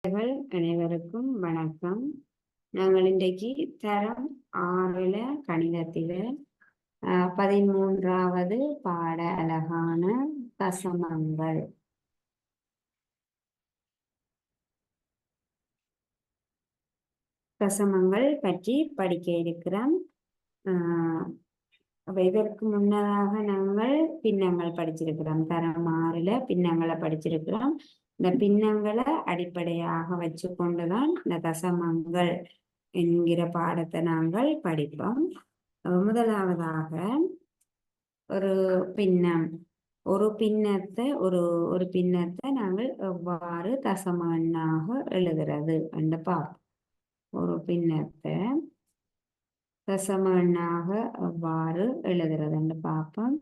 அனைவருக்கும் வணக்கம். நாங்கள் இன்றைக்கு தரம் 6ல கணிதத்தில 13வது பாட அழகான தசமங்கள் பற்றி படிக்க இருக்கிறோம். இதற்கு முன்னதாக நாங்கள் பின்னங்கள் படிச்சிருக்கிறோம். தரம் 6ல பின்னங்களை படிச்சிருக்கிறோம். இந்த பின்னங்களை அடிப்படையாக வச்சு கொண்டுதான் இந்த தசமங்கள் என்கிற பாடத்தை நாங்கள் படிப்போம். முதலாவதாக ஒரு பின்னம், ஒரு பின்னத்தை நாங்கள் எவ்வாறு தசம எண்ணாக எழுதுறது என்று பார்ப்போம். ஒரு பின்னத்தை தசம எண்ணாக எவ்வாறு எழுதுறது என்று பார்ப்போம்.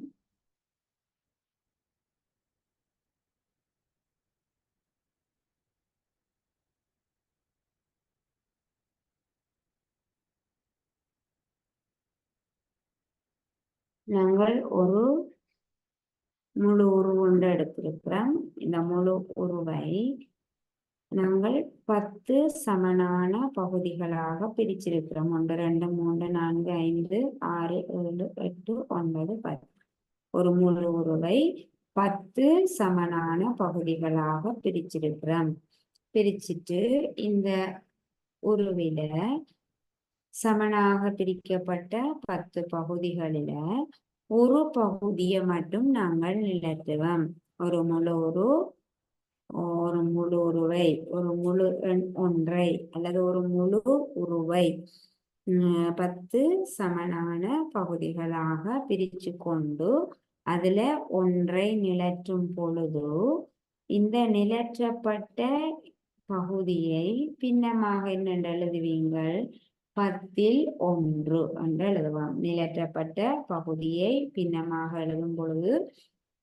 நாங்கள் ஒரு முழு உருவு ஒன்று எடுத்திருக்கிறோம். இந்த முழு உருவை நாங்கள் 10 சமனான பகுதிகளாக பிரிச்சிருக்கிறோம். 1 2 3 4 5 6 7 8 9 10. ஒரு முழு உருவை 10 சமனான பகுதிகளாக பிரிச்சிருக்கிறோம். பிரிச்சுட்டு இந்த உருவில சமனாக பிரிக்கப்பட்ட 10 பகுதிகளில ஒரு பகுதியை மட்டும் நாங்கள் நிலத்துவோம். ஒரு முழு உருவை, ஒரு முழு எண் ஒன்றை அல்லது ஒரு முழு உருவை 10 சமனான பகுதிகளாக பிரிச்சு கொண்டு அதுல ஒன்றை நிலற்றும் பொழுது இந்த நிலற்றப்பட்ட பகுதியை பின்னமாக என்ன எழுதுவீங்கள்? 10ல் 1 என்று எழுதுவோம். நிலற்றப்பட்ட பகுதியை பின்னமாக எழுதும் பொழுது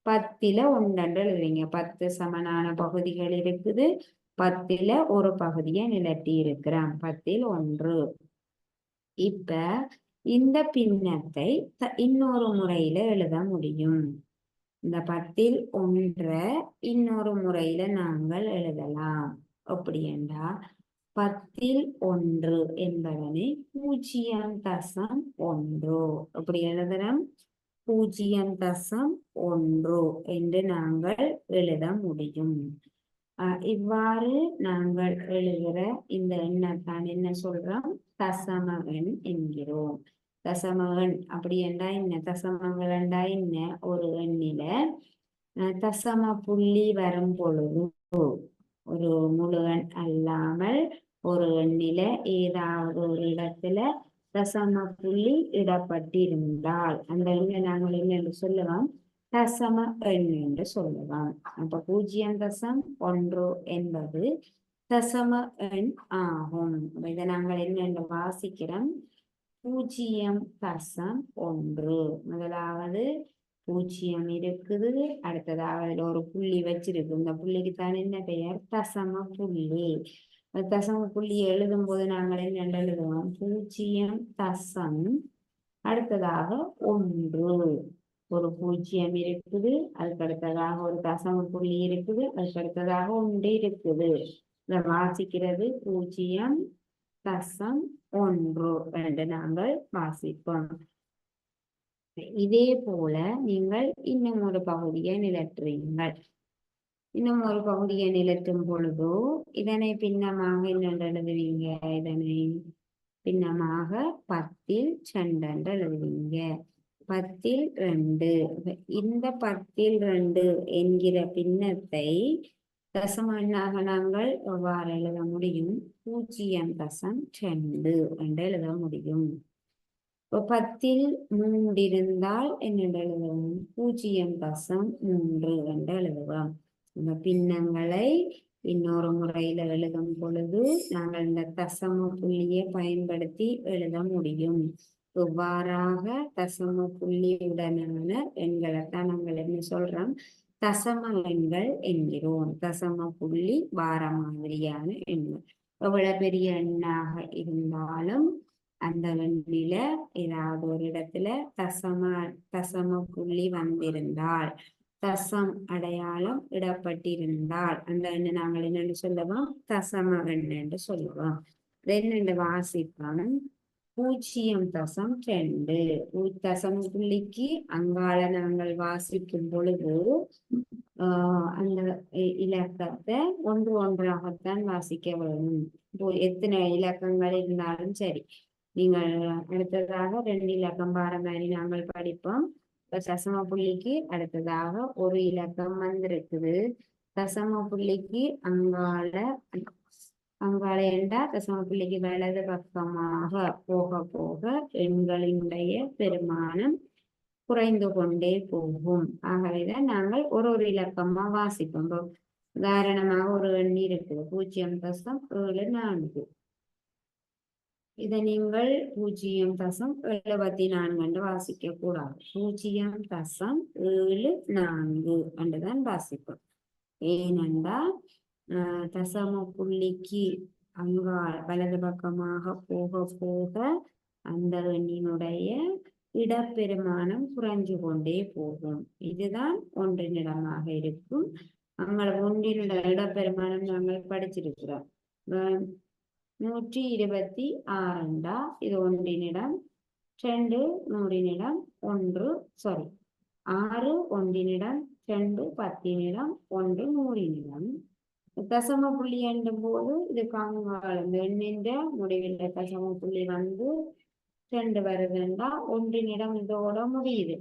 10ல் 1 என்று எழுதுவீங்க. 10 சமனான பகுதிகள் இருக்குது. 10ல் ஒரு பகுதியை நிலட்டி இருக்கிறோம். 10ல் 1. இப்ப இந்த பின்னத்தை இன்னொரு முறையில எழுத முடியும். இந்த 10ல் 1 இன்னொரு முறையில நாங்கள் எழுதலாம். அப்படி என்றா 10ல் 1 என்பதனை 0.1 அப்படி எழுதுறோம். 0.1 என்று நாங்கள் எழுத முடியும். இவ்வாறு நாங்கள் எழுதுகிற இந்த எண்ணைத்தான் என்ன சொல்றோம்? தசம எண் என்கிறோம். தசம எண் அப்படி என்றா என்ன? தசமங்கள் என்றா என்ன? ஒரு எண்ணில தசம புள்ளி வரும் பொழுது, ஒரு முழு எண் அல்லாமல் ஒரு எண்ணில ஏதாவது ஒரு இடத்துல தசம புள்ளி இடப்பட்டிருந்தால் அந்த எண்ணை நாங்கள் என்ன சொல்லுவோம்? தசம எண் என்று சொல்லுவோம். அப்ப 0.1 என்பது தசம எண் ஆகும். இதை நாங்கள் என்ன வாசிக்கிறோம்? 0.1. முதலாவது 0 இருக்குது. அடுத்ததாவது ஒரு புள்ளி வச்சிருக்கு. இந்த புள்ளிக்கு தான் என்ன பெயர்? தசம புள்ளி. தசம புள்ளி எழுதும் போது நாங்கள் என்ன எழுதுவோம்? 0. அடுத்ததாக 1. ஒரு 0 இருக்குது. அதுக்கு அடுத்ததாக ஒரு தசம புள்ளி இருக்குது. அதுக்கு அடுத்ததாக 1 இருக்குது. இதை வாசிக்கிறது 0.1 என்று நாங்கள் வாசிப்போம். இதே போல நீங்கள் இன்னும் ஒரு பகுதியை நிலற்றுவீங்கள். இன்னும் ஒரு பகுதியை நிலற்றும் பொழுது இதனை பின்னமாக என்ன எழுதுவீங்க? இதனை பின்னமாக 10ல் 2 என்று எழுதுவீங்க. 10ல் 2. இந்த 10ல் 2 என்கிற பின்னத்தை தசம எண்ணாக நாங்கள் எவ்வாறு எழுத முடியும்? 0.2 என்று எழுத முடியும். 10ல் 3 இருந்தால் என்ன எழுதுவோம்? 0.3 என்று எழுதுவோம். இந்த பின்னங்களை இன்னொரு முறையில எழுதும் பொழுது நாங்கள் இந்த தசம புள்ளியை பயன்படுத்தி எழுத முடியும். இவ்வாறாக தசம புள்ளியுடனான எண்களைத்தான் நாங்கள் என்ன சொல்றோம்? தசம எண்கள் என்கிறோம். தசம புள்ளி வார மாதிரியான எண்கள். எவ்வளவு பெரிய எண்ணாக இருந்தாலும் அந்த எண்ணில ஏதாவது ஒரு இடத்துல தசம புள்ளி வந்திருந்தால் தசம் அடையாளம் இடப்பட்டிருந்தால் அந்த எண்ணை நாங்கள் என்னென்று சொல்லுவோம், தசம எண் என்று சொல்லுவோம். என்னென்று வாசிப்போம், 0.2 தசம புள்ளிக்கு அங்கால நாங்கள் வாசிக்கும் பொழுது அந்த இலக்கத்தை ஒன்று ஒன்றாகத்தான் வாசிக்க வேணும். எத்தனை இலக்கங்கள் இருந்தாலும் சரி. நீங்கள் அடுத்ததாக 2 இலக்கம் பாட மாதிரி நாங்கள் படிப்போம். தசம புள்ளிக்கு அடுத்ததாக ஒரு இலக்கம் வந்திருக்குது. தசம புள்ளிக்கு அங்கால என்றா தசம புள்ளிக்கு வலது பக்கமாக போக போக எண்களினுடைய பெருமானம் குறைந்து கொண்டே போகும். ஆகவேதான் நாங்கள் ஒரு இலக்கமா வாசிப்போம். உதாரணமாக ஒரு எண் இருக்குது 0.74. இதை நீங்கள் 0.74 என்று வாசிக்க கூடாது. 0.74 என்றுதான் வாசிப்போம். ஏனென்றால் தசம புள்ளிக்கு வலது பக்கமாக போக போக அந்த எண்ணினுடைய இடப்பெருமானம் குறைஞ்சு கொண்டே போகும். இதுதான் ஒன்றினிடமாக இருக்கும். அங்கே ஒன்றினிட இடப்பெருமானம் நாங்கள் படிச்சிருக்கிறோம். 126 இது ஒன்றினிடம், 2 100 1 6 ஒன்றினிடம், 2 10 1 100. தசம புள்ளி எண்ணும் போது இது காங்காலம் எண்ணின் முடிவில் தசம புள்ளி வந்து 2 வருதுண்டா ஒன்றினிடம் இதோட முடியுது.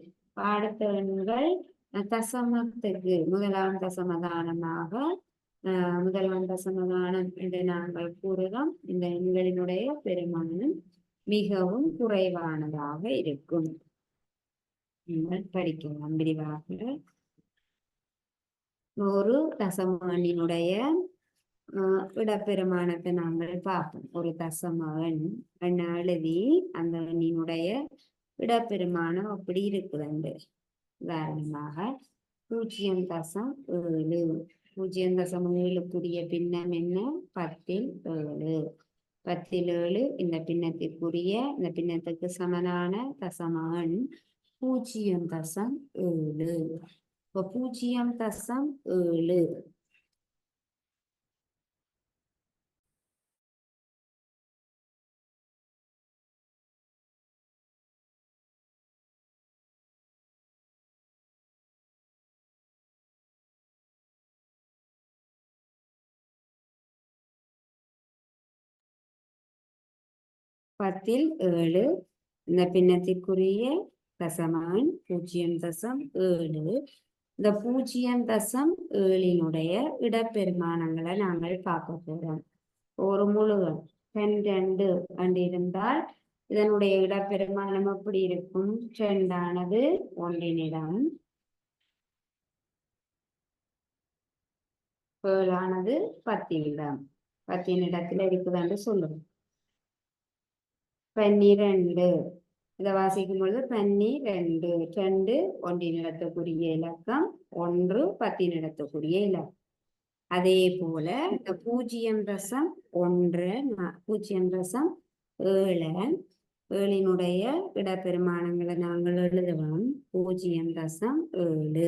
அடுத்த எண்கள் தசமத்துக்கு முதலாம் தசமதானமாக முதலாம் தசமதானம் என்று நாங்கள் கூறுகிறோம். இந்த எண்களினுடைய பெருமானம் மிகவும் குறைவானதாக இருக்கும். நீங்கள் படிக்கலாம் விரிவாக. ஒரு தசம எண்ணினுடைய இடப்பெருமானத்தை நாங்கள் பார்ப்போம். ஒரு தசம எண் எழுதி அந்த எண்ணினுடைய இடப்பெருமானம் அப்படி இருக்குதுண்டு. உதாரணமாக 0.7 0.7க்குரிய பின்னம் என்ன? 10 10 இந்த பின்னத்திற்குரிய இந்த பின்னத்துக்கு சமனான தசம எண் 0.7. இப்போ 0.7 10 இந்த பின்னத்திற்குரிய தசம எண் 0.7. இந்த 0.7 இடப்பெருமானங்களை நாங்கள் பார்க்க போறோம். ஒரு முழு 2 இருந்தால் இதனுடைய இடப்பெருமானம் எப்படி இருக்கும்? 2 ஒன்றினிடம், 7 10 இருக்குதான்னு சொல்லுவோம். 12 இதை வாசிக்கும் பொழுது 12 2 ஒன்றினிடத்துக்குரிய இலக்கம், 1 10 இலக்கம். அதே போல இந்த 0.1 0.7 இடப்பெருமானங்களை நாங்கள் எழுதுவோம். 0.7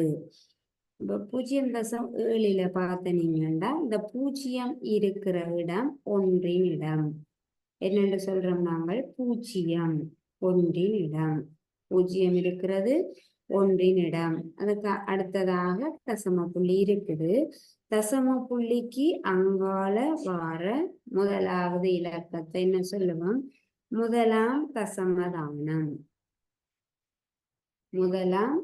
இப்போ 0.7 பார்த்தீங்கன்னா இந்த 0 இருக்கிற இடம் ஒன்றினிடம். என்னென்று சொல்றோம் நாங்கள்? 0 ஒன்றினிடம். 0 இருக்கிறது ஒன்றினிடம். அதுக்கு அடுத்ததாக தசம புள்ளி இருக்குது. தசம புள்ளிக்கு அங்கால வார முதலாவது இலக்கத்தை என்ன சொல்லுவோம்? முதலாம் தசமதானம். முதலாம்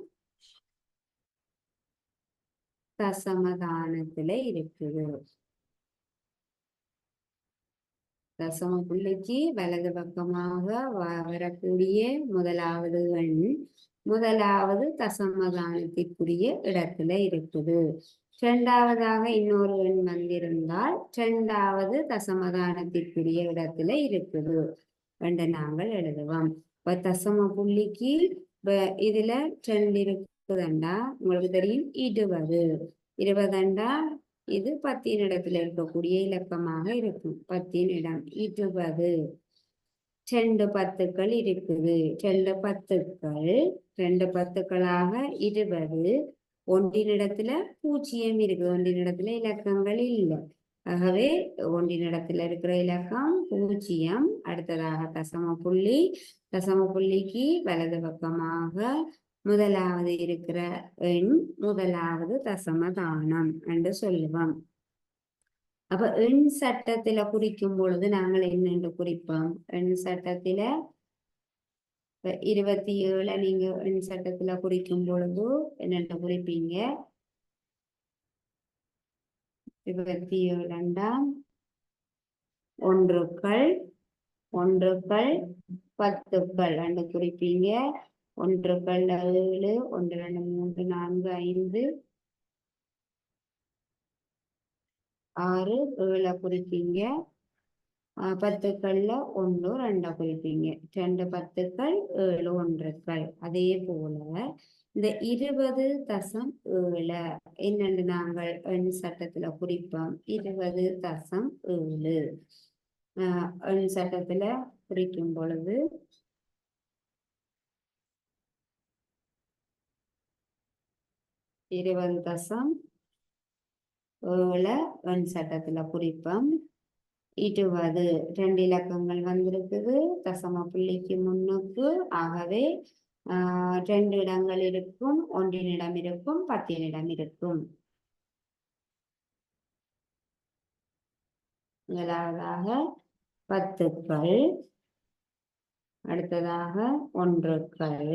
தசமதானத்துல இருக்குது. தசம புள்ளிக்கு வலது பக்கமாக வரக்கூடிய முதலாவது எண் முதலாவது தசமதானத்திற்குரிய இடத்துல இருக்குது. 2வதாக இன்னொரு எண் வந்திருந்தால் 2வது தசமதானத்திற்குரிய இடத்துல இருக்குது என்று நாங்கள் எழுதுவோம். இப்ப தசம புள்ளிக்கு இதுல 2 இருக்குதுண்டா உங்களுக்கு தெரியும் 20. 20 இது 10 இடத்துல இருக்கக்கூடிய இலக்கமாக இருக்கும். 10 இடம் 20. 2 10கள் இருக்குது. 2 10கள் 2 10களாக 20. ஒன்றினிடத்துல பூஜ்ஜியம் இருக்குது, ஒன்றினிடத்துல இலக்கங்கள் இல்லை. ஆகவே ஒன்றினிடத்துல இருக்கிற இலக்கம் பூஜ்ஜியம். அடுத்ததாக தசம புள்ளி, தசம புள்ளிக்கு வலது பக்கமாக முதலாவது இருக்கிற எண் முதலாவது தசமதானம் என்று சொல்லுவோம். அப்ப எண் சட்டத்துல குறிக்கும் பொழுது நாங்கள் என்னென்று குறிப்போம்? எண் சட்டத்துல 27 நீங்க எண் சட்டத்துல குறிக்கும் பொழுது என்னென்று குறிப்பீங்க? 27 ஒன்றுக்கள், ஒன்றுக்கள், பத்துக்கள் என்று குறிப்பீங்க. ஒன்றுக்கள் 7, 1 2 3 4 5 6 7 குறிப்பீங்க. பத்துக்கள்ல 1 2 குறிப்பீங்க. 2 பத்துக்கள் 7 ஒன்றுக்கள். அதே போல இந்த 20.7 என்னென்று நாங்கள் எண் சட்டத்துல குறிப்போம்? 20.7 எண் சட்டத்துல குறிக்கும் பொழுது 20.7 எண் சட்டத்துல குறிப்போம். 20 2 இலக்கங்கள் வந்திருக்குது தசம புள்ளிக்கு முன்னுக்கு. ஆகவே 2 இடங்கள் இருக்கும், ஒன்றினிடம் இருக்கும், 10 இருக்கும். முதலாவதாக பத்துக்கள், அடுத்ததாக ஒன்றுக்கள்,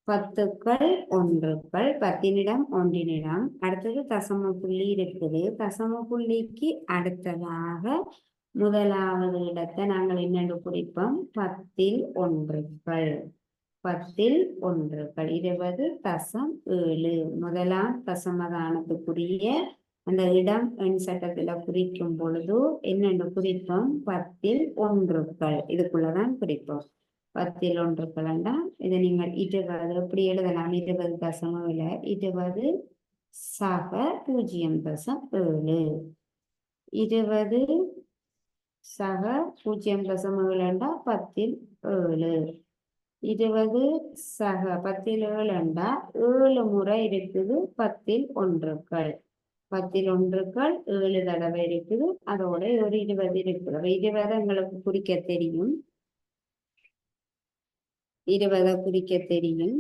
பத்துக்கள் ஒன்றுக்கள், 10 ஒன்றினிடம். அடுத்தது தசம புள்ளி இருக்குது. தசம புள்ளிக்கு அடுத்ததாக முதலாவது இடத்தை நாங்கள் என்னென்று குறிப்போம்? 10 ஒன்றுக்கள், 10 ஒன்றுக்கள். 20.7 முதலாம் தசமதானத்துக்குரிய அந்த இடம் எண் சட்டத்துல குறிக்கும் பொழுது என்னென்று குறிப்போம்? 10 ஒன்றுக்கள். இதுக்குள்ளதான் குறிப்போம். 10 ஒன்றுக்கள். இதை நீங்கள் 20 எப்படி எழுதலாம்? 20.7 20 சக 0.7 20 சக 0.7 10 7 20 சக 10 7 7 முறை இருக்குது 10 ஒன்றுக்கள். 10 ஒன்றுக்கள் 7 தடவை இருக்குது. அதோட ஒரு 20 இருக்குது. 20 எங்களுக்கு குறிக்க தெரியும், 20 குறிக்க தெரியும்.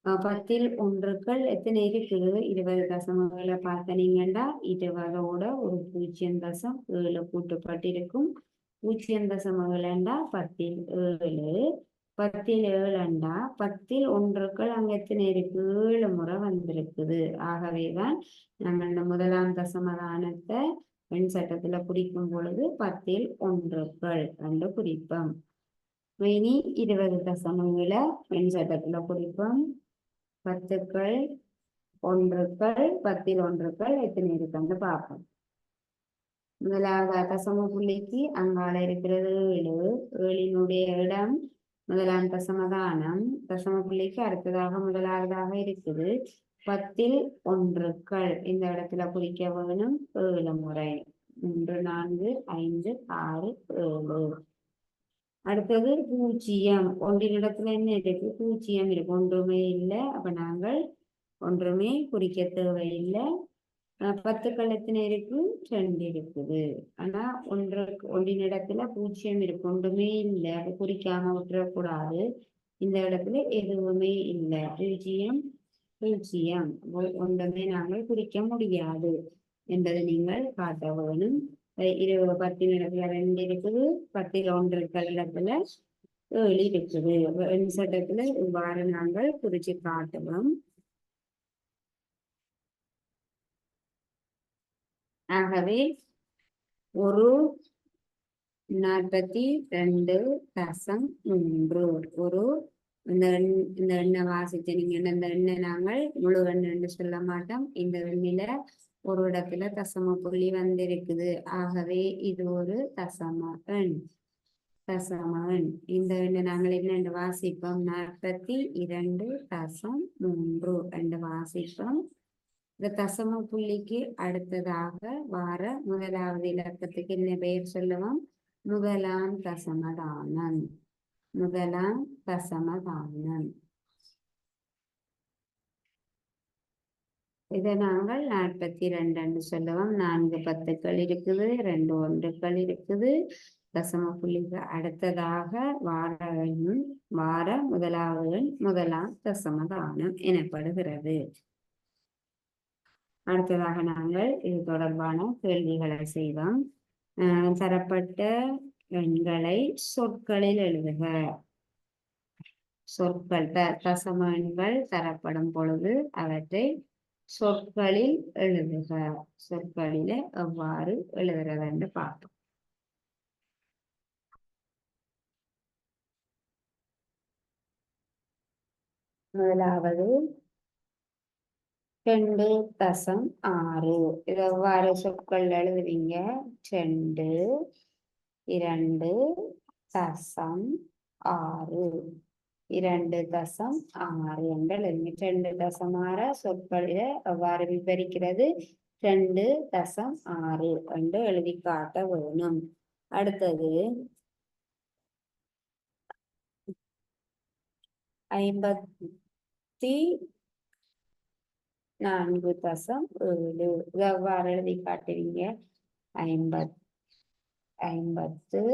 10 ஒன்றுக்கள் எத்தனை இருக்குது? 20.7 பார்த்தனீங்கன்னா 20ஓட ஒரு 0.7 கூட்டப்பட்டிருக்கும். 0.7 10 7 10 7 10 ஒன்றுக்கள் அங்க எத்தனை இருக்கு? 7 முறை வந்திருக்குது. ஆகவேதான் நாங்கள் இந்த முதலாம் தசமதானத்தை எண் சட்டத்துல குறிக்கும் பொழுது 10 ஒன்றுக்கள் என்று குறிப்போம். இனி 20.7 எண் சட்டத்துல குறிப்போம். பத்துக்கள் ஒன்றுக்கள், 10 ஒன்றுக்கள் எத்தனை இருக்குன்னு பார்ப்போம். முதலாவது தசம புள்ளிக்கு அங்கால இருக்கிறது 7. 7னுடைய இடம் முதலாம் தசமதானம். தசம புள்ளிக்கு அடுத்ததாக முதலாவதாக இருக்குது 10 ஒன்றுக்கள். இந்த இடத்துல குறிக்க வேணும் 7 முறை. 3 4 5 6 7. அடுத்தது 0. ஒன்றினிடத்துல என்ன இருக்கு? 0 இருக்கு, ஒன்றுமே இல்லை. அப்ப நாங்கள் ஒன்றுமே குறிக்க தேவையில்லை. பத்துக்கள் எத்தனை இருக்கு? 2 இருக்குது. ஆனா ஒன்றினிடத்துல 0 இருக்கு, ஒன்றுமே இல்லை. அது குறிக்காம விட்டுறக்கூடாது. இந்த இடத்துல எதுவுமே இல்லை, 0 0 ஒன்றுமே நாங்கள் குறிக்க முடியாது என்பதை நீங்கள் காட்ட வேணும். 10 இடத்துல 2 இருக்குது, 10 ஒன்றுக்கள் இடத்துல 7 இருக்குது. எண் சட்டத்துல இவ்வாறு நாங்கள் குறிச்சு காட்டுவோம். ஆகவே ஒரு 42.3 ஒரு இந்த எண்ணை வாசிச்சு நீங்க இந்த எண்ணை நாங்கள் முழு எண் என்று சொல்ல மாட்டோம். இந்த எண்ணில ஒரு இடத்துல தசம புள்ளி வந்திருக்குது. ஆகவே இது ஒரு தசம எண். தசம எண். இந்த எண்ணை நாங்கள் என்னென்று வாசிப்போம்? 42.3 என்று வாசிப்போம். இந்த தசம புள்ளிக்கு அடுத்ததாக வார முதலாவது இலக்கத்துக்கு என்ன பெயர் சொல்லுவோம்? முதலாம் தசமதானம். முதலாம் தசமதானம். இதை நாங்கள் 42 என்று சொல்லுவோம். 4 10கள் இருக்குது, 2 ஒன்றுகள் இருக்குது. தசம புள்ளிக்கு அடுத்ததாக வார முதலாவது முதலாம் தசமதானம் எனப்படுகிறது. அடுத்ததாக நாங்கள் இது தொடர்பான கேள்விகளை செய்வோம். தரப்பட்ட எண்களை சொற்களில் எழுதுக. சொற்கள் தசம எண்கள் தரப்படும் பொழுது அவற்றை சொற்களில் எழுதுக. சொற்களில எவ்வாறு எழுதுறது என்று பார்ப்போம். முதலாவது 2.6. இது எவ்வாறு சொற்கள் எழுதுவீங்க? 2 2.6 2.6 என்று எழுதுங்க. 2.6 சொற்களில எவ்வாறு விவரிக்கிறது? 2.6 என்று எழுதி காட்ட வேணும். அடுத்தது 54.7. எவ்வாறு எழுதி காட்டுவீங்க? 54.7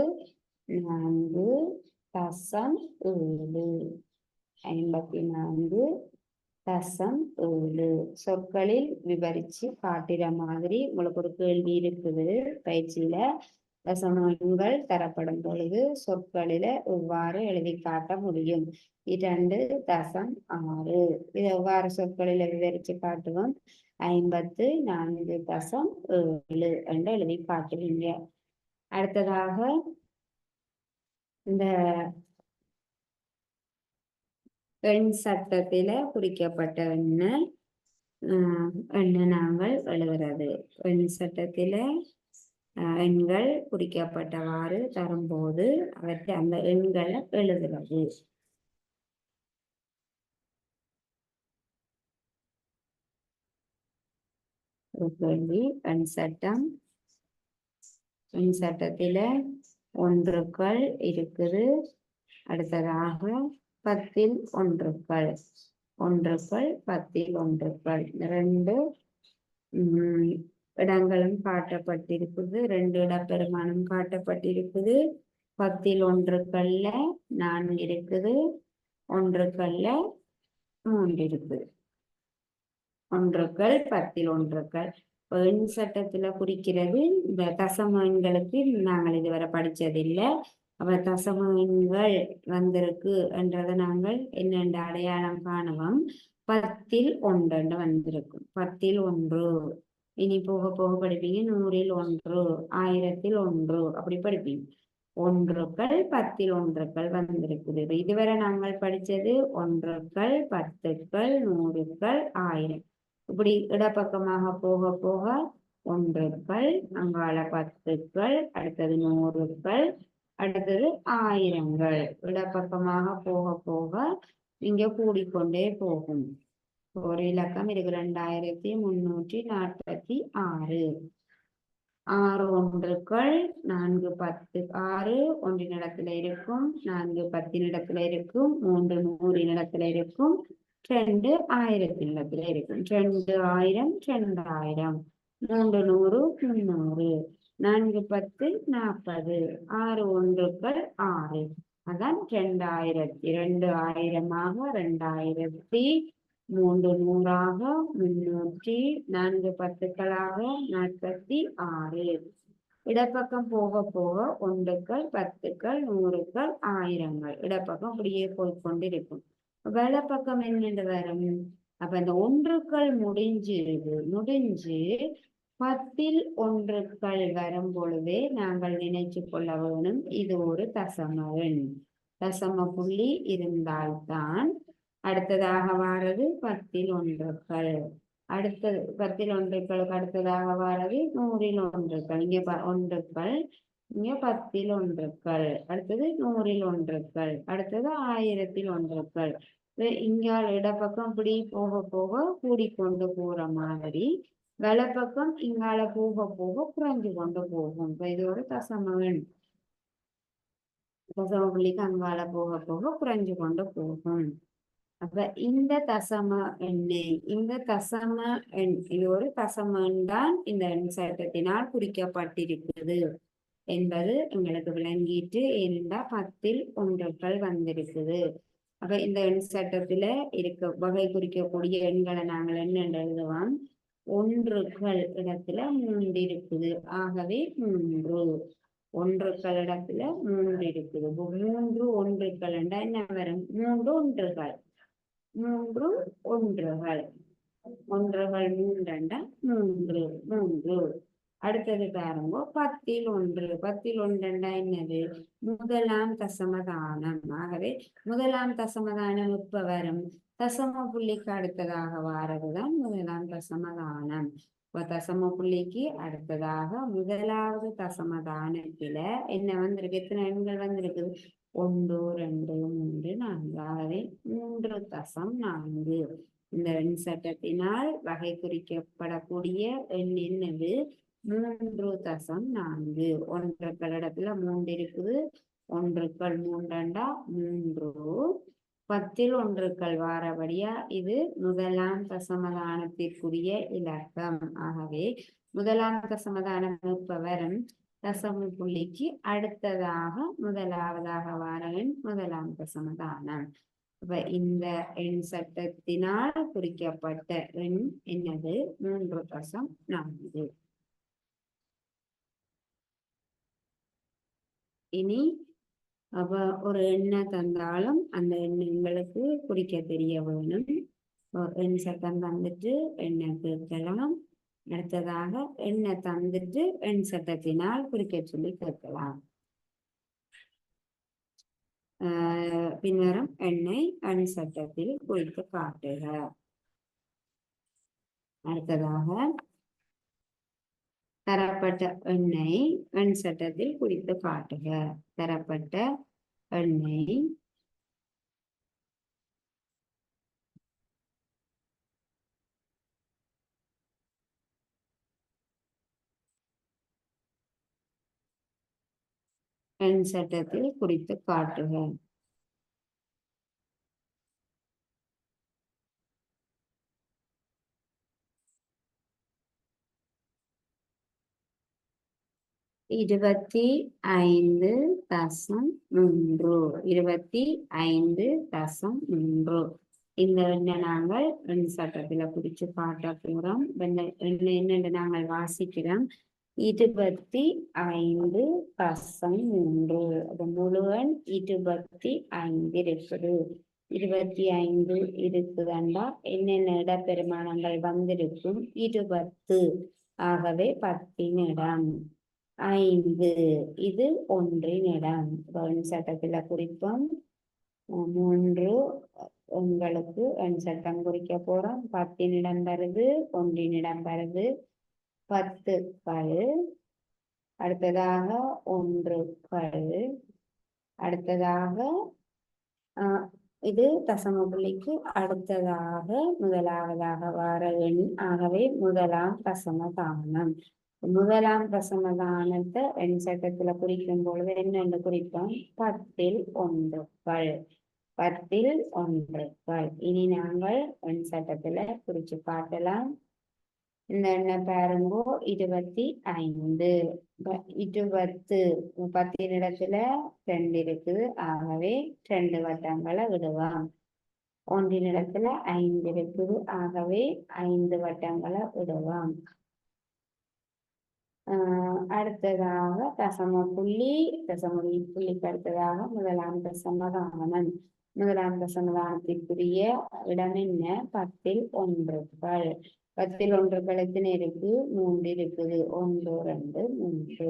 54.7 சொற்களில் விவரிச்சு காட்டுற மாதிரி உங்களுக்கு ஒரு கேள்வி இருக்குது பயிற்சியில. தசம எண்கள் தரப்படும் பொழுது சொற்களில எவ்வாறு எழுதி காட்ட முடியும்? 2.6. இது எவ்வாறு சொற்களில விவரிச்சு காட்டுவோம்? 54.7 என்று எழுதி காட்டுவீங்க. அடுத்ததாக இந்த எண் சட்டத்தில குறிக்கப்பட்ட எண்ணை நாங்கள் எழுதுறது. எண் சட்டத்தில எண்கள் குறிக்கப்பட்டவாறு தரும்போது அவற்றை அந்த எண்களை எழுதுறது. கேள்வி. எண் சட்டத்தில ஒன்றுக்கள் இருக்குது. அடுத்ததாக 10ல் ஒன்றுக்கள் 10ல் ஒன்றுக்கள் 2 இடங்களும் காட்டப்பட்டிருக்குது. 2 இடப்பெருமானம் காட்டப்பட்டிருக்குது. 10ல் ஒன்றுக்கள்ல 4 இருக்குது, ஒன்றுக்கள்ல 3 இருக்குது. ஒன்றுக்கள் 10ல் ஒன்றுக்கள் எண் சட்டத்துல குறிக்கிறது. இந்த தசம எண்களுக்கு நாங்கள் இதுவரை படிச்சதில்லை. அவ தசம எண்கள் வந்திருக்கு என்றதை நாங்கள் என்னென்ற அடையாளம் காணுவோம். 10ல் 1 வந்திருக்கும். 10ல் 1. இனி போக போக படிப்பீங்க. 100ல் 1, 1000ல் 1 அப்படி படிப்பீங்க. ஒன்றுக்கள் 10ல் ஒன்றுக்கள் வந்திருக்குது. இதுவரை நாங்கள் படிச்சது ஒன்றுக்கள், 10கள், 100கள், 1000. இப்படி இடப்பக்கமாக போக போக ஒன்றுக்கள், அங்கால 10கள், அடுத்தது 100கள், அடுத்தது 1000கள். இடப்பக்கமாக போக போக இங்க கூடிக்கொண்டே போகும். ஒரு இலக்கம் இருக்கு 2346. 6 ஒன்றுக்கள், 4 10 6 ஒன்றின் இடத்துல இருக்கும், 4 10 இடத்துல இருக்கும், 3 100 இடத்துல இருக்கும், 2 1000 இடத்துல இருக்கும். 2 1000 2000, 3 100 300, 4 10 40, 6 ஒன்றுக்கள் 6. அதான் 2000. 2000ஆக 2000, 3 100ஆக 300, 4 10களாக 46. இடப்பக்கம் போக போக ஒன்றுக்கள், 10கள், 100கள், 1000கள் இடப்பக்கம் அப்படியே போய்கொண்டிருக்கும். வலப்பக்கம் என்னென்று வரும்? அப்ப இந்த ஒன்றுக்கள் முடிஞ்சு 10ல் ஒன்றுக்கள் வரும் பொழுதே நாங்கள் நினைச்சு கொள்ள வேணும் இது ஒரு தசம எண். தசம புள்ளி இருந்தால்தான் அடுத்ததாக வாரது 10ல் ஒன்றுக்கள். அடுத்தது 10ல் ஒன்றுக்களுக்கு அடுத்ததாக வாரது 100ல் ஒன்றுக்கள். இங்க ஒன்றுக்கள், இங்க 10ல் ஒன்றுக்கள், அடுத்தது 100ல் ஒன்றுக்கள், அடுத்தது 1000ல் ஒன்றுக்கள். இங்கால இடப்பக்கம் இப்படி போக போக கூடிக்கொண்டு போற மாதிரி வலப்பக்கம் இங்கால போக போக குறைஞ்சு கொண்டு போகும். இது ஒரு தசம எண். தசம புள்ளிக்கு அங்கால போக போக குறைஞ்சு கொண்டு போகும். அப்ப இந்த தசம எண்ணை இந்த தசம எண் இது ஒரு தசம எண் தான் இந்த எண் சட்டத்தினால் குறிக்கப்பட்டிருக்குது என்பது எங்களுக்கு விளங்கிட்டு ஏனென்றா 10ல் ஒன்றுகள் வந்திருக்குது. அப்ப இந்த எண் சட்டத்துல இருக்க வகை குறிக்கக்கூடிய எண்களை நாங்கள் என்ன எழுதுவோம்? ஒன்றுகள் இடத்துல 3 இருக்குது. ஆகவே 3 ஒன்றுகள் இடத்துல 3 இருக்குது. 3 ஒன்றுகள் என்றால் என்ன வரும்? 3 ஒன்றுகள் 3 ஒன்றுகள் ஒன்றுகள் 3 என்றால் 3 3. அடுத்தது பாருங்க 10ல் 1 10ல் 1 என்றால் என்னது? முதலாம் தசமதானம். ஆகவே முதலாம் தசமதானம் எப்ப வரும்? தசம புள்ளிக்கு அடுத்ததாக வாரதுதான் முதலாம் தசமதானம். இப்ப தசம புள்ளிக்கு அடுத்ததாக முதலாவது தசமதானத்துல என்ன வந்திருக்கு? எத்தனை எண்கள் வந்திருக்குது? 1 2 3 4. ஆகவே 3.4. இந்த எண் சட்டத்தினால் வகை குறிக்கப்படக்கூடிய எண் என்னது? 3.4. ஒன்றுக்கள் இடத்துல 3 இருக்குது. ஒன்றுக்கள் 3 3. 10ல் ஒன்றுக்கள் வாரபடியா இது முதலாம் தசமதானத்திற்குரிய இலக்கம். ஆகவே முதலாம் தசமதானம் எப்ப வரும்? தசம புள்ளிக்கு அடுத்ததாக முதலாவதாக வார எண் முதலாம் தசமதானம். அப்ப இந்த எண் சட்டத்தினால் குறிக்கப்பட்ட எண் என்னது? 3.4. இனி அப்ப ஒரு எண்ணை தந்தாலும் அந்த எண்ணுங்களுக்கு குறிக்க தெரிய வேணும். எண் சட்டம் தந்துட்டு எண்ணை கேட்கலாம். அடுத்ததாக எண்ணை தந்துட்டு எண் சட்டத்தினால் குறிக்க சொல்லி கேட்கலாம். பின்வரும் எண்ணை எண் சட்டத்தில் குறித்து காட்டுக. அடுத்ததாக தரப்பட்ட எண்ணை எண் சட்டத்தில் குறித்து காட்டுக. தரப்பட்ட எண்ணை எண் சட்டத்தில் குறித்து காட்டுக. இருபத்தி ஐந்து தசம் மூன்று 25.3. இந்த எண்ணை நாங்கள் எண் சட்டத்துல குறிச்சு காட்ட போறோம். என்னென்று நாங்கள் வாசிக்கிறோம். 25.3. அது முழு எண் 25 இருக்குது. 25 இருக்குதுண்டா என்னென்ன இடப்பெருமானங்கள் வந்திருக்கும்? 20. ஆகவே 10ன் இடம். 5 இது 1ன் இடம். எண் சட்டத்துல குறிப்போம். 3 உங்களுக்கு எண் சட்டம் குறிக்க போறோம். 10ன் இடம் வருது, 1ன் இடம் வருது. 10கள் அடுத்ததாக 1கள் அடுத்ததாக இது தசம புள்ளிக்கு அடுத்ததாக முதலாவதாக வார எண். ஆகவே முதலாம் தசமதானம். முதலாம் தசமதானத்தை எண் சட்டத்துல குறிக்கும் பொழுது என்னென்று குறிப்போம்? 10ல் ஒன்றுகள் 10ல் ஒன்றுகள். இனி நாங்கள் எண் சட்டத்துல குறிச்சு காட்டலாம். இந்த எண்ணை பாருங்கோ 25. 20 10ன் இடத்துல 2 இருக்குது. ஆகவே 2 வட்டங்களை விடுவோம். 1ன் இடத்துல 5 இருக்குது. ஆகவே 5 வட்டங்களை விடுவோம். அடுத்ததாக தசம புள்ளிக்கு அடுத்ததாக முதலாம் தசமதானம். முதலாம் தசமதானத்திற்குரிய இடம் என்ன? 10ல் ஒன்றுகள். 10ல் ஒன்றுகள் எத்தனை இருக்கு? 3 இருக்குது. 1 2 3.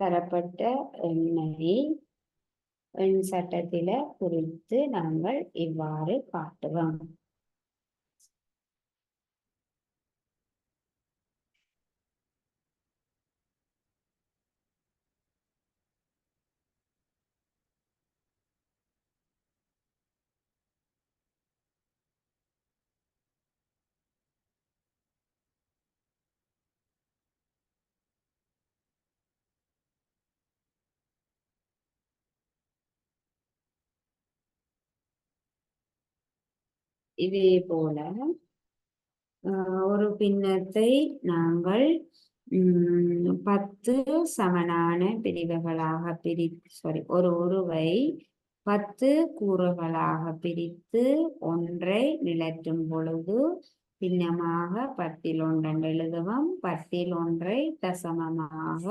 தரப்பட்ட எண்ணை எண் சட்டத்தில குறித்து நாங்கள் இவ்வாறு காட்டுவோம். இதே போல ஒரு பின்னத்தை நாங்கள் 10 சமனான பிரிவுகளாக ஒரு உருவை 10 கூறுகளாக பிரித்து ஒன்றை நிலற்றும் பொழுது பின்னமாக 10ல் ஒன்றென்று எழுதுவோம். 10ல் ஒன்றை தசமமாக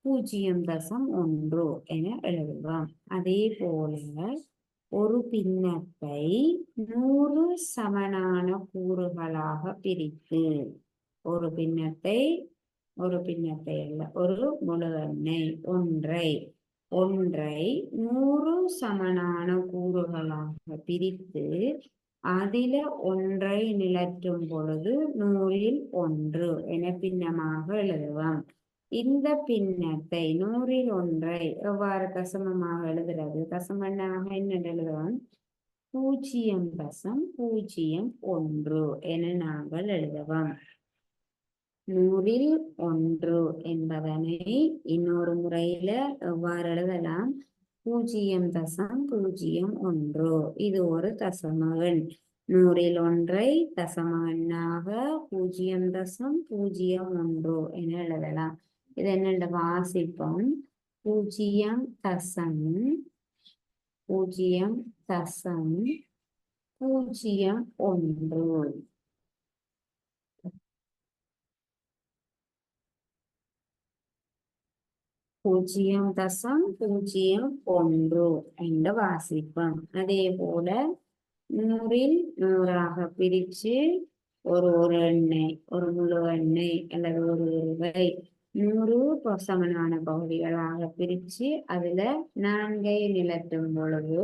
0.1 என எழுதுவோம். அதே போல ஒரு பின்னத்தை 100 சமனான கூறுகளாக பிரித்து ஒரு பின்னத்தை அல்ல, ஒரு முழு எண்ணை ஒன்றை 100 சமனான கூறுகளாக பிரித்து அதில ஒன்றை நிலற்றும் பொழுது 100ல் 1 என பின்னமாக எழுதுவோம். இந்த பின்னத்தை 100ல் 1ஐ எவ்வாறு தசமமாக எழுதுறது? தசமனாக என்ன எழுதுவோம்? 0.01 என நாங்கள் எழுதுவோம். 100ல் 1 என்பதனை இன்னொரு முறையில எவ்வாறு எழுதலாம்? 0.01. இது ஒரு தசம எண். 100ல் 1ஐ தசம எண்ணாக 0.01 என எழுதலாம். இது என்னென்ன வாசிப்போம்? 0.0.01. 0.01 என்று வாசிப்போம். அதே போல 100ல் 100ஆக பிரிச்சு ஒரு எண்ணை, ஒரு முழு எண்ணை அல்லது ஒரு உருவை 100 சமனான பகுதிகளாக பிரிச்சு அதுல 4ஐ நிலற்றும் பொழுது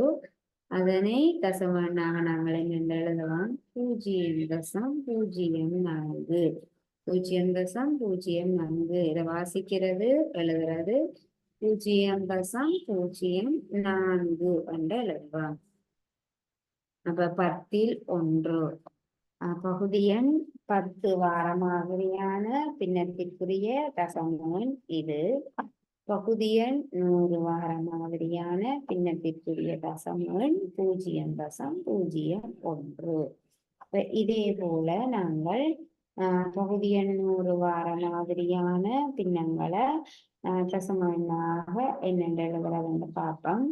அதனை தசம எண்ணாக நாங்கள் என்ன எழுதலாம்? 0.04. 0.04 இதை வாசிக்கிறது எழுதுறது 0.04 என்று எழுதுவோம். அப்ப 10ல் 1 பகுதி எண் 10 வார மாதிரியான பின்னத்திற்குரிய தசம எண் இது. பகுதி எண் 100 வார மாதிரியான பின்னத்திற்குரிய தசம எண் 0.01. இதே போல நாங்கள் பகுதி எண் 100 வார மாதிரியான பின்னங்களை தசம எண்ணாக என்னென்று எழுதுறதுன்னு பார்ப்போம்.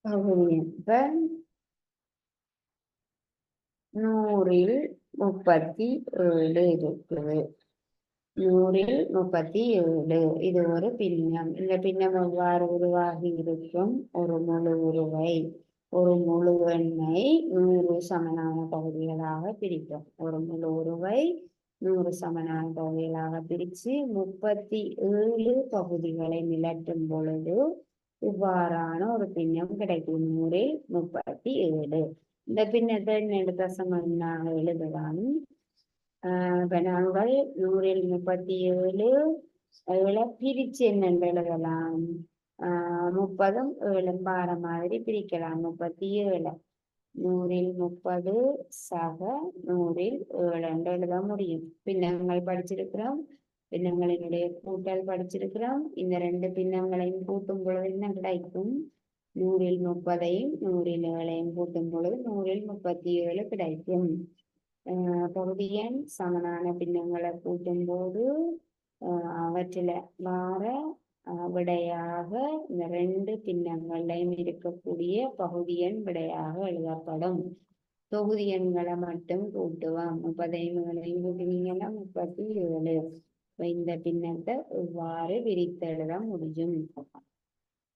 பகுதி எண் 100ல் 37 இருக்குது. 100ல் 37 இது ஒரு பின்னம். இந்த பின்னம் எவ்வாறு உருவாகி இருக்கும்? ஒரு முழு உருவை, ஒரு முழு எண்ணை 100 சமனான பகுதிகளாக பிரிக்கும். ஒரு முழு உருவை 100 சமனான பகுதிகளாக பிரித்து 37 பகுதிகளை நிலற்றும் பொழுது இவ்வாறான ஒரு பின்னம் கிடைக்கும். 100ல் 37. இந்த பின்னத்தை என்னென்று தசம எண்ணாக எழுதலாம். இப்ப நாங்கள் 100ல் 37 பிரிச்சு என்னென்று எழுதலாம்? 30ம் 7ம் பார மாதிரி பிரிக்கலாம். 37 100ல் 30 சக 100ல் 7 என்று எழுத முடியும். பின்னங்கள் படிச்சிருக்கிறோம். பின்னங்களினுடைய கூட்டல் படிச்சிருக்கிறோம். இந்த 2 பின்னங்களையும் கூட்டும் பொழுது என்ன கிடைக்கும்? 100ல் 30ஐயும் 100ல் 7ஐயும் கூட்டும் பொழுது 100ல் 37 கிடைக்கும். பகுதி எண் சமனான பின்னங்களை கூட்டும் போது அவற்றில வார விடையாக இந்த 2 பின்னங்களையும் இருக்கக்கூடிய பகுதி எண் விடையாக எழுதப்படும். தொகுதி எண்களை மட்டும் கூட்டுவோம். 30ஐயும் 7ஐயும் கூட்டுவீங்கன்னா 37. இந்த பின்னத்தை இவ்வாறு விரித்து எழுத முடியும்.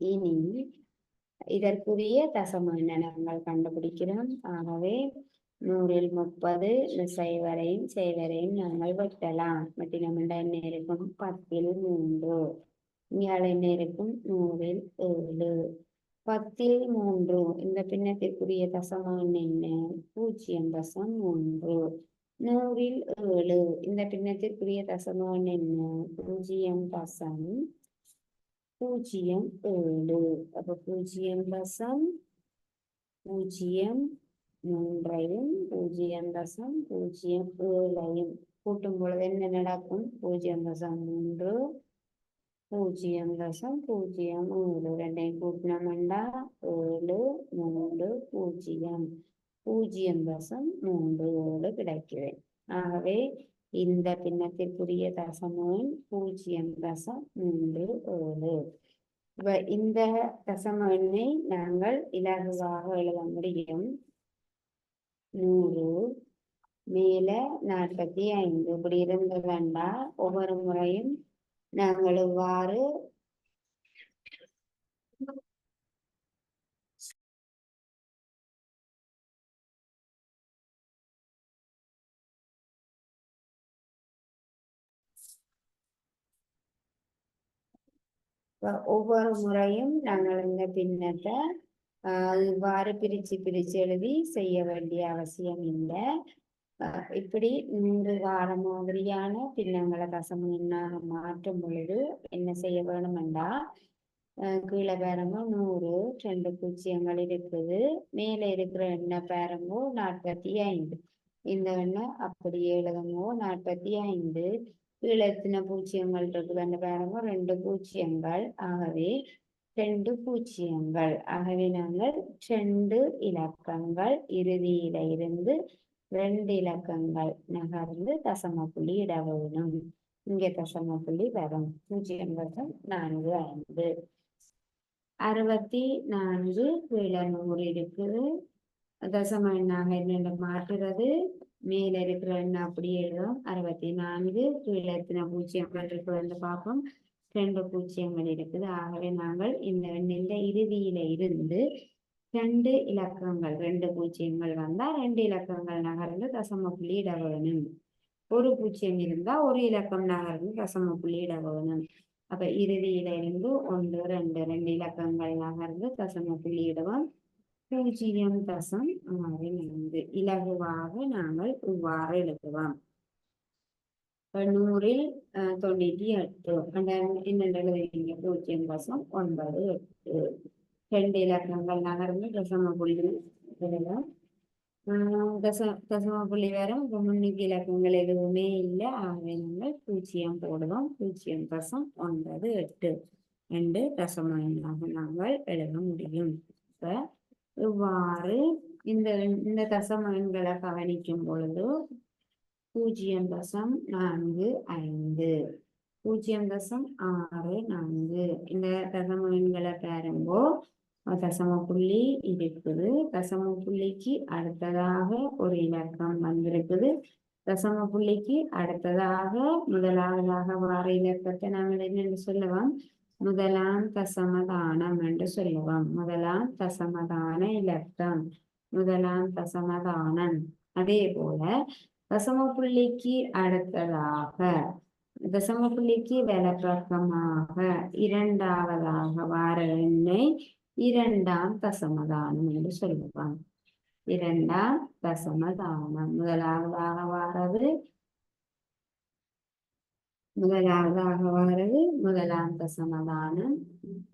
இனி இதற்குரிய தசம எண்ணை நாங்கள் கண்டுபிடிக்கிறோம். ஆகவே 100ல் 30 சைவரையும் நாங்கள் வெட்டலாம். வெட்டினோம்னா என்ன இருக்கும்? 10ல் 3. இங்கே என்ன இருக்கும்? 100ல் 7. 10ல் 3 இந்த பின்னத்திற்குரிய தசம எண் என்ன? 0.1. 100ல் 7 இந்த பின்னத்திற்குரிய தசம எண் என்ன? 0.07. அப்ப 0.03ஐயும் 0.07ஐயும் கூட்டும் பொழுது என்ன நடக்கும்? 0.3 0.07 ரெண்டையும் கூட்டினோம்னா 7 3 0 0.37 கிடைக்குது. ஆகவே இந்த பின்னத்திற்குரிய தசமம் 0.37. இந்த தசம எண்ணை நாங்கள் இலகுவாக எழுத முடியும். 100 மேல 45 இப்படி இருந்ததுண்டா ஒவ்வொரு முறையும் நாங்கள் இவ்வாறு ஒவ்வொரு முறையும் நாங்கள் இந்த பின்னத்தை இவ்வாறு பிரிச்சு எழுதி செய்ய வேண்டிய அவசியம் இல்லை. இப்படி 100 வார மாதிரியான பின்னங்களை தசம எண்ணாக மாற்றும் பொழுது என்ன செய்ய வேணுமெண்டா, கீழே பாருங்க 100 2 பூஜ்ஜியங்கள் இருக்குது. மேலே இருக்கிற எண்ணெய் பாருங்க 45. இந்த எண்ணெய் அப்படியே எழுதுங்க 45. கீழே எத்தனை பூஜ்ஜியங்கள் இருக்குதுன்னு பாருங்க 2 பூஜ்ஜியங்கள். ஆகவே 2 பூஜ்ஜியங்கள். ஆகவே நாங்கள் 2 இலக்கங்கள் இறுதியில இருந்து 2 இலக்கங்கள் நகர்ந்து தசம புள்ளி இட வேணும். இங்கே தசம புள்ளி வரும் 0.45. 64 கீழே 100 இருக்குது. தசம எண்ணாக என்ன மாற்றுறது? மேல இருக்கிற எண்ணெய் அப்படியே எழுதும் 64. கீழே எத்தனை பூஜ்ஜியங்கள் இருக்குதுன்னு பார்ப்போம். 2 பூஜ்ஜியங்கள் இருக்குது. ஆகவே நாங்கள் இந்த எண்ணின் இறுதியில இருந்து 2 இலக்கங்கள் 2 பூஜ்ஜியங்கள் வந்தா 2 இலக்கங்கள் நகர்ந்து தசம புள்ளி இட வேணும். ஒரு பூஜ்ஜியம் இருந்தா ஒரு இலக்கம் நகர்ந்து தசம புள்ளி இட வேணும். அப்ப இறுதியில இருந்து 1 2 இலக்கங்கள் நகர்ந்து தசம புள்ளி இடுவோம். 0.64. இலகுவாக நாங்கள் இவ்வாறு எழுதுவோம். 100ல் 98 என்னென்று 0.98. 2 இலக்கங்கள் நகர்ந்து தசம புள்ளி எழுதும். தசம புள்ளி வேற முன்னுக்கு இலக்கங்கள் எதுவுமே இல்லை. ஆகவே நாங்கள் 0 போடுவோம். 0.98 2 தசம எண்ணாக நாங்கள் எழுத முடியும். இப்ப இவ்வாறு இந்த தசம எண்களை கவனிக்கும் பொழுது 0.45 0.64 இந்த தசம எண்களை பாருங்கோ. தசம புள்ளி இருக்குது. தசம புள்ளிக்கு அடுத்ததாக ஒரு இலக்கம் வந்திருக்குது. தசம புள்ளிக்கு அடுத்ததாக முதலாவதாக வார இலக்கத்தை நாங்கள் என்னென்று சொல்லுவோம்? முதலாம் தசமதானம் என்று சொல்லுவோம். முதலாம் தசமதான இலக்கம், முதலாம் தசமதானம். அதே போல தசம புள்ளிக்கு அடுத்ததாக தசம புள்ளிக்கு வலப்பக்கமாக இரண்டாவதாக வார எண்ணை இரண்டாம் தசமதானம் என்று சொல்லுவோம். இரண்டாம் தசமதானம். முதலாவதாக வாரது முதலாம் தசமதானம்.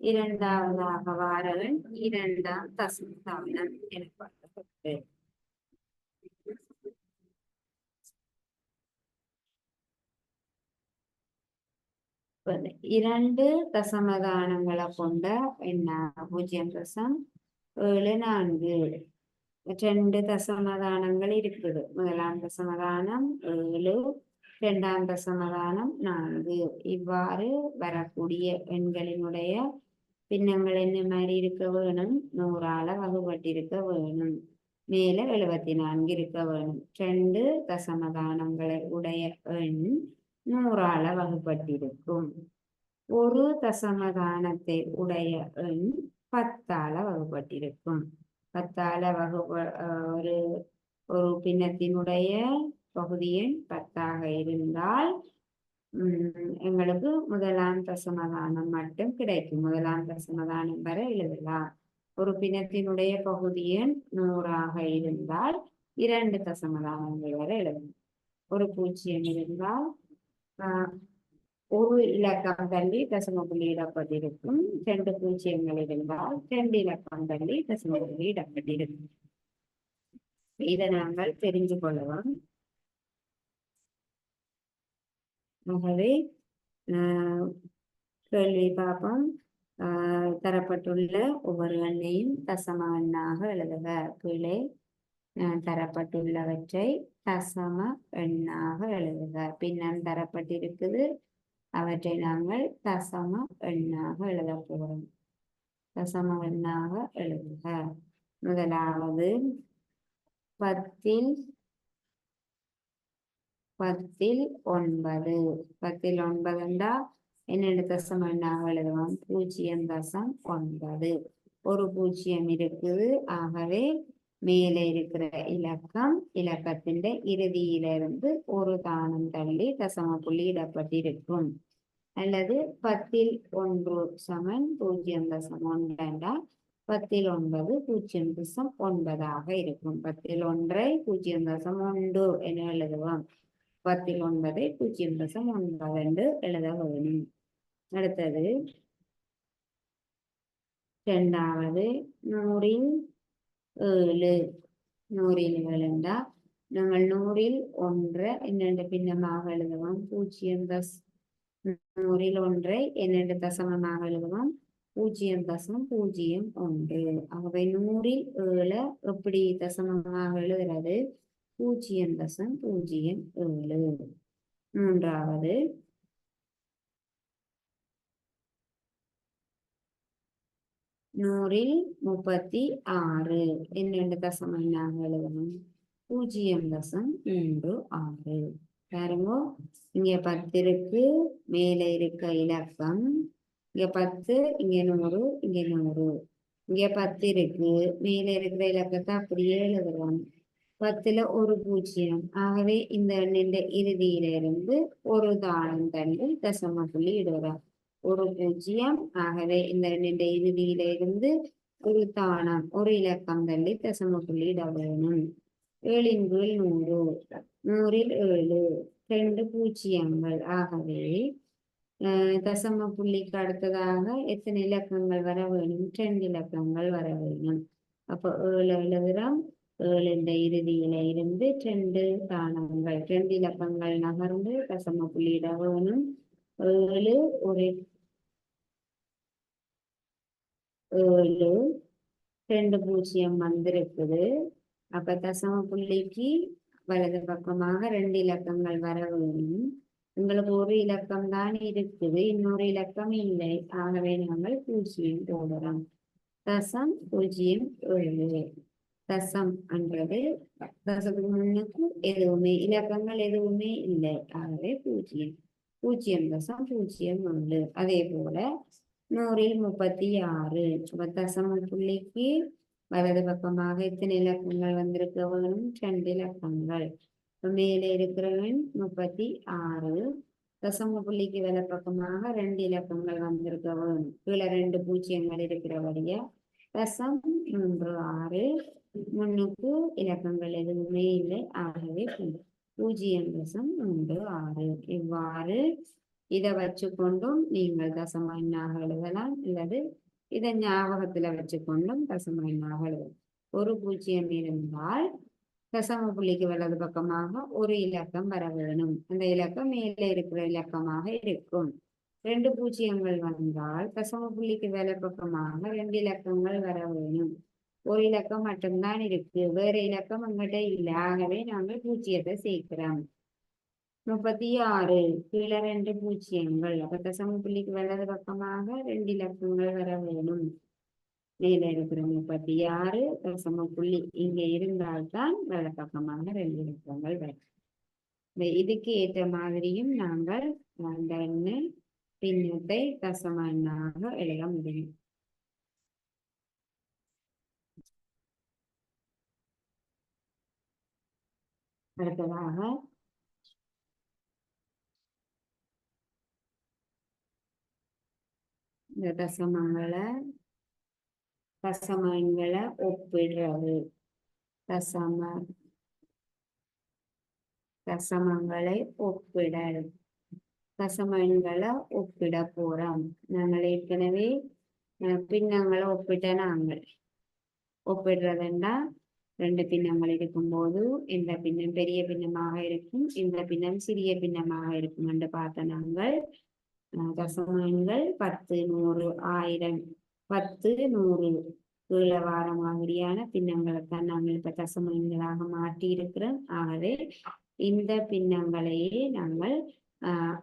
இரண்டாவதாக வாரது இரண்டாம் தசமதானம் எனப்பட்டது. இரண்டு தசமதானங்களை கொண்ட என்ன 0.74. 2 தசமதானங்கள் இருக்குது. முதலாம் தசமதானம் 7, இரண்டாம் தசமதானம் 4. இவ்வாறு வரக்கூடிய எண்களினுடைய பின்னங்கள் என்ன மாதிரி இருக்க வேணும்? 100ஆல வகுபட்டிருக்க வேணும். மேல 74 இருக்க வேணும். 2 தசமதானங்களை உடைய எண் 100ஆல வகுபட்டிருக்கும். ஒரு தசமதானத்தை உடைய எண் 10ஆல வகுபட்டிருக்கும். 10ஆல ஒரு பின்னத்தினுடைய பகுதி எண் 10ஆக இருந்தால் எங்களுக்கு முதலாம் தசமதானம் மட்டும் கிடைக்கும். முதலாம் தசமதானம் வரை எழுதலாம். ஒரு பின்னத்தினுடைய பகுதி எண் 100ஆக இருந்தால் 2 தசமதானங்கள் வரை எழுதலாம். ஒரு பூஜ்ஜியம் இருந்தால் ஒரு இலக்கம் தள்ளி தசம புள்ளி இடப்பட்டிருக்கும். 2 பூஜ்ஜியங்கள் இருந்தால் 2 இலக்கம் தள்ளி தசம புள்ளி இடப்பட்டிருக்கும். இதை நாங்கள் தெரிஞ்சு கொள்ளலாம். ஆகவே கேள்வி பார்ப்போம். தரப்பட்டுள்ள ஒவ்வொரு எண்ணையும் தசம எண்ணாக எழுதுக. கீழே தரப்பட்டுள்ளவற்றை தசம எண்ணாக எழுதுக. பின்னம் தரப்பட்டிருக்குது, அவற்றை நாங்கள் தசம எண்ணாக எழுத போகிறோம். தசம எண்ணாக எழுதுக. முதலாவது 10 10 9. 10 9 என்றால் என்னென்ன தசம எண்ணாக எழுதுவோம்? 0.9. ஒரு 0 இருக்குது. ஆகவே மேலே இருக்கிற இலக்கத்தின் இறுதியிலிருந்து ஒரு தானம் தள்ளி தசம புள்ளி இடப்பட்டிருக்கும். அல்லது 10 1 சமன் 0.1 என்றால் 10 9 0.9 இருக்கும். 10 1 0.1 என எழுதுவோம். 10 9 0.9 என்று எழுத வேண்டும். அடுத்தது இரண்டாவது 100 7. 100 7 என்றால் நாங்கள் 100 1 என்னென்று பின்னமாக எழுதுவோம்? 0. 100 1 என்னென்று தசமமாக எழுதுவோம்? 0.01. ஆகவே 100 7 எப்படி தசமமாக எழுதுறது? 0.07. மூன்றாவது 100 36 என்னென்று தசம எண்ணாக எழுதணும்? 0.36. பாருங்க, இங்க 10 இருக்கு, மேலே இருக்க இலக்கம் இங்க 10, இங்க 100, இங்க 100. இங்க 10 இருக்கு, மேலே இருக்கிற இலக்கத்தை அப்படியே எழுதுறோம். 10ல ஒரு 0. ஆகவே இந்த எண்ணின் இறுதியிலிருந்து ஒரு தானம் தள்ளி தசம புள்ளி இடுகிறோம். ஒரு 0. ஆகவே இந்த எண்ணின் இறுதியிலிருந்து ஒரு தானம், ஒரு இலக்கம் தள்ளி தசம புள்ளி இட வேணும். 7 × 100. 100 7. 2 பூஜ்ஜியங்கள். ஆகவே தசம புள்ளிக்கு அடுத்ததாக எத்தனை இலக்கங்கள் வர வேணும்? 2 இலக்கங்கள் வர வேணும். அப்போ 7 எழுதுறோம். 7 இறுதியில இருந்து 2 தானங்கள், 2 இலக்கங்கள் நகர்ந்து தசம புள்ளியிட வேணும். 7 ஒரு 7 2 பூஜ்ஜியம் வந்திருக்குது. அப்ப தசம புள்ளிக்கு வலது பக்கமாக 2 இலக்கங்கள் வர வேணும். உங்களுக்கு ஒரு இலக்கம் தான் இருக்குது, இன்னொரு இலக்கம் இல்லை. ஆகவே நாங்கள் 0 போடுறோம். தசம் 0.7. தசம் என்றது தசத்துக்கு முன்னுக்கு எதுவுமே இலக்கங்கள் எதுவுமே இல்லை. ஆகவே 0. 0.01. அதே போல 100 36. தசம புள்ளிக்கு வலது பக்கமாக எத்தனை இலக்கங்கள் வந்திருக்க வேணும்? 2 இலக்கங்கள். மேலே இருக்கிறவன் 36. தசம புள்ளிக்கு வலது பக்கமாக 2 இலக்கங்கள் வந்திருக்க வேணும். கீழே 2 பூஜ்ஜியங்கள் இருக்கிறபடியா தசம் 36. முன்னுக்கு இலக்கங்கள் எதுவுமே இல்லை. ஆகவே 0.36. இவ்வாறு இதை வச்சுக்கொண்டும் நீங்கள் தசம எண்ணாக எழுதலாம், அல்லது இதை ஞாபகத்துல வச்சுக்கொண்டும் தசம எண்ணாக எழுதலாம். ஒரு 0 இருந்தால் தசம புள்ளிக்கு வலது பக்கமாக ஒரு இலக்கம் வர வேணும். அந்த இலக்கம் மேலே இருக்கிற இலக்கமாக இருக்கும். 2 பூஜ்ஜியங்கள் வந்தால் தசம புள்ளிக்கு வலது பக்கமாக 2 இலக்கங்கள் வர வேணும். ஒரு இலக்கம் மட்டும்தான் இருக்கு, வேற இலக்கம் அங்கிட்ட இல்லை. ஆகவே நாங்கள் 0 சேர்க்கிறோம். 36. கீழே 2 பூஜ்ஜியங்கள். அப்ப தசம புள்ளிக்கு வலது பக்கமாக 2 இலக்கங்கள் வர வேணும். மேலே இருக்கிற 36 தசம புள்ளி இங்க இருந்தால்தான் வலது பக்கமாக 2 இலக்கங்கள் வரும். இதுக்கு ஏற்ற மாதிரியும் நாங்கள் அந்த எண்ணெய் பின்னத்தை தசம எண்ணாக எழுத முடியும். அடுத்ததாக இந்த தசம எண்களை ஒப்பிடுறது. தசமங்களை ஒப்பிடல். தசம எண்களை ஒப்பிட போறோம். நாங்கள் ஏற்கனவே பின்னங்களை ஒப்பிட்ட நாங்கள் ஒப்பிடுறதுண்டா ரெண்டு பின்னங்கள் இருக்கும்போது இந்த பின்னம் பெரிய பின்னமாக இருக்கும், இந்த பின்னம் சிறிய பின்னமாக இருக்கும் என்று பார்த்த நாங்கள் தசம எண்கள் 10, 100, 1000, 10, 100 வார மாதிரியான பின்னங்களைத்தான் நாங்கள் இப்ப தசம எண்களாக மாற்றி இருக்கிறோம். ஆகவே இந்த பின்னங்களையே நாங்கள்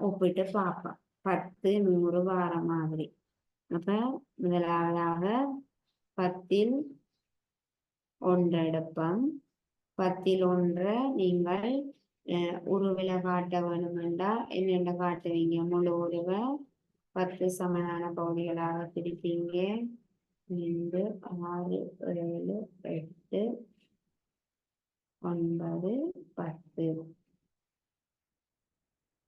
ஒப்பிட்டு பார்ப்போம். 10, 100 வார மாதிரி. அப்ப முதலாவதாக 10ல் 1 எடுப்போம். 10ல் 1 நீங்கள் உருவில காட்ட வேணும் என்றால் என்னென்ன காட்டுவீங்க? முழு உருவ 10 சமனான பகுதிகளாக பிரிப்பீங்க. 5, 6, 7, 8, 9, 10.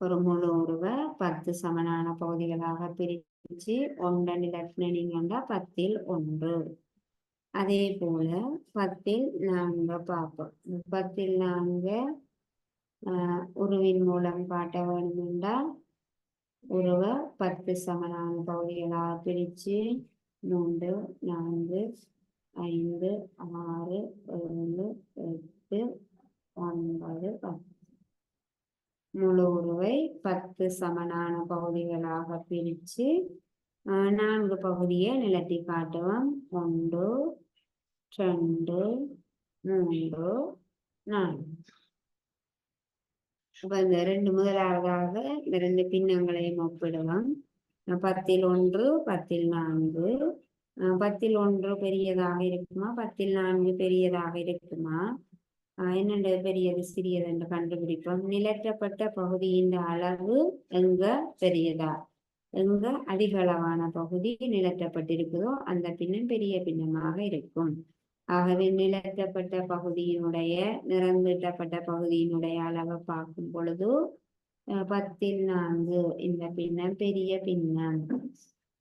ஒரு முழு உருவ 10 சமனான பகுதிகளாக பிரிச்சு 1 நிலத்தினீங்கன்னா 10ல் 1. அதே போல 10ல் 4 பார்ப்போம். 10ல் 4 உருவின் மூலம் காட்ட வேண்டும் என்றால் உருவ 10 சமனான பகுதிகளாக பிரிச்சு 3, 4, 5, 6, 7, 8, 9, 10. முழு உருவை 10 சமனான பகுதிகளாக பிரிச்சு 4 பகுதியை நிலத்தி காட்டுவோம். 1, 2, 3, 4. அப்ப இந்த முதலாவதாக இந்த 2 பின்னங்களையும் ஒப்பிடுவோம். 10ல் 1, 10ல் 4. 10ல் 1 பெரியதாக இருக்குமா, 10ல் 4 பெரியதாக இருக்குமா? என்னென்ன பெரியது சிறியது என்று கண்டுபிடிப்போம். நிலற்றப்பட்ட பகுதியின் அளவு எங்க பெரியதா, எங்க அதிக அளவான பகுதி நிலற்றப்பட்டிருக்குதோ அந்த பின்னம் பெரிய பின்னமாக இருக்கும். ஆகவே நிலற்றப்பட்ட பகுதியினுடைய நிறந்தீட்டப்பட்ட பகுதியினுடைய அளவை பார்க்கும் பொழுது 10ல் 4 இந்த பின்னம் பெரிய பின்னம்.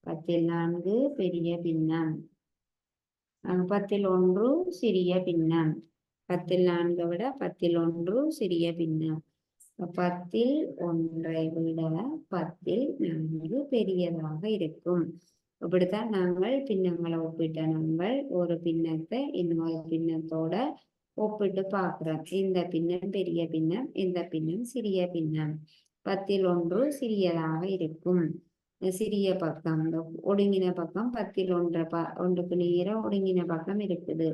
10ல் 4 பெரிய பின்னம். 10ல் 1 சிறிய பின்னம். 10ல் 4 விட 10ல் 1 சிறிய பின்னம். 10ல் 1 விட 10ல் 4 பெரியதாக இருக்கும். இப்படித்தான் நாங்கள் பின்னங்களை ஒப்பிட்ட நாங்கள் ஒரு பின்னத்தை இன்னொரு பின்னத்தோட ஒப்பிட்டு பார்க்கிறோம். இந்த பின்னம் பெரிய பின்னம், இந்த பின்னம் சிறிய பின்னம். 10ல் 1 சிறியதாக இருக்கும். சிறிய பக்கம் ஒடுங்கின பக்கம் 10ல் 1க்கு நேர ஒடுங்கின பக்கம் இருக்குது.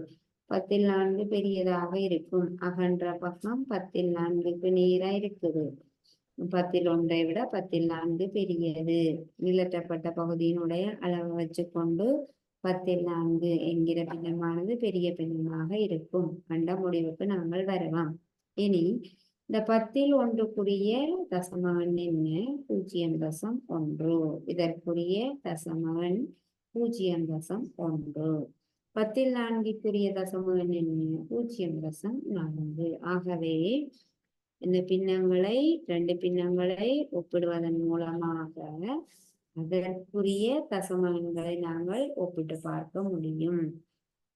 10ல் 4 பெரியதாக இருக்கும். அகன்ற பக்கம் 10ல் 4க்கு நேரா இருக்குது. 10ல் 1 விட 10ல் 4 பெரியது. நிலற்றப்பட்ட பகுதியினுடைய அளவை வச்சு கொண்டு 10ல் 4 என்கிற பின்னமானது பெரிய பின்னமாக இருக்கும். கண்ட முடிவுக்கு நாங்கள் வரலாம். இனி இந்த 10ல் 1க்குரிய தசம எண் என்ன? 0.1. இதற்குரிய தசம எண் 0.1. 10ல் 4க்குரிய தசம எண் என்ன? 0.4. ஆகவே இந்த பின்னங்களை 2 பின்னங்களை ஒப்பிடுவதன் மூலமாக அதற்குரிய தசம எண்களை நாங்கள் ஒப்பிட்டு பார்க்க முடியும்.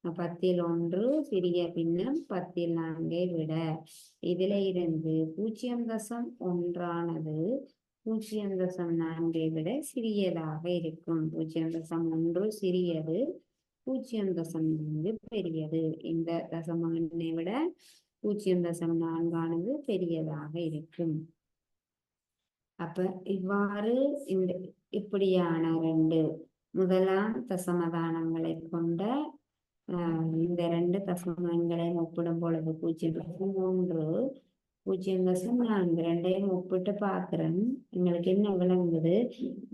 10ல் 1 சிறிய பின்னம் 10ல் 4 விட. இதுல இருந்து 0.1 0.4 விட சிறியதாக இருக்கும். 0.1 சிறியது, 0.4 பெரியது. இந்த தசம எண்ணை விட 0.4 பெரியதாக இருக்கும். அப்ப இவ்வாறு இப்படியான 2 முதலாம் தசமதானங்களை கொண்ட இந்த 2 தசம எண்களையும் ஒப்பிடும் பொழுது 0.3 0.4 ரெண்டையும் ஒப்பிட்டு பார்க்கிறேன். எங்களுக்கு என்ன விளங்குது?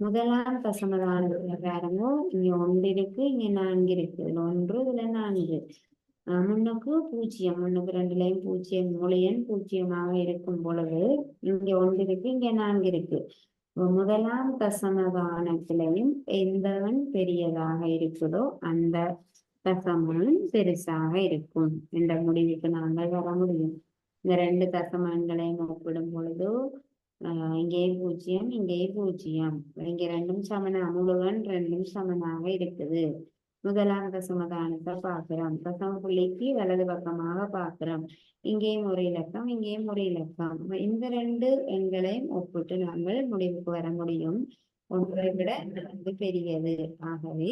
முதலாம் தசமதானத்துல பாருங்க, இங்க 1 இருக்கு, இங்க 4 இருக்கு. இதுல 1, இதுல 4. முன்னுக்கு 0, முன்னுக்கு 2லையும் 0 முளையன் 0 இருக்கும் பொழுது இங்க 1 இருக்கு, இங்க 4 இருக்கு. முதலாம் தசமதானத்திலையும் எந்தவன் பெரியதாக இருக்குதோ அந்த தசமன் பெருசாக இருக்கும் என்ற முடிவுக்கு நாங்கள் வர முடியும். இந்த 2 தசம எண்களையும் ஒப்பிடும் பொழுது இங்கே 0, இங்கே 0. இங்க 2ம் சமனா, முழுவன் 2ம் சமனாக இருக்குது. முதலாம் தசமதானத்தை பார்க்கிறோம். தசம புள்ளிக்கு வலது பக்கமாக பார்க்கிறோம். இங்கேயும் ஒரு இலக்கம், இங்கேயும் ஒரு இலக்கம். இந்த 2 எண்களையும் ஒப்பிட்டு நாங்கள் முடிவுக்கு வர முடியும். 1 விட 4 பெரியது. ஆகவே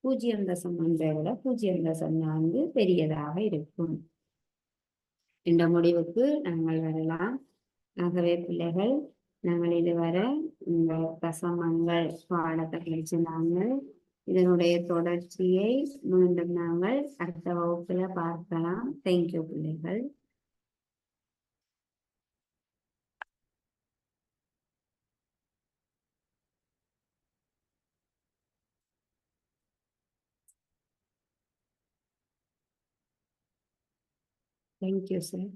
0.1 விட 0.4 பெரியதாக இருக்கும். இந்த முடிவுக்கு நாங்கள் வரலாம். ஆகவே பிள்ளைகள், நாங்கள் இதுவரை இந்த தசமங்கள் பாடத்தை படிச்சு நாங்கள் இதனுடைய தொடர்ச்சியை மீண்டும் நாங்கள் அடுத்த வகுப்புல பார்க்கலாம். தேங்க்யூ பிள்ளைகள். Thank you sir.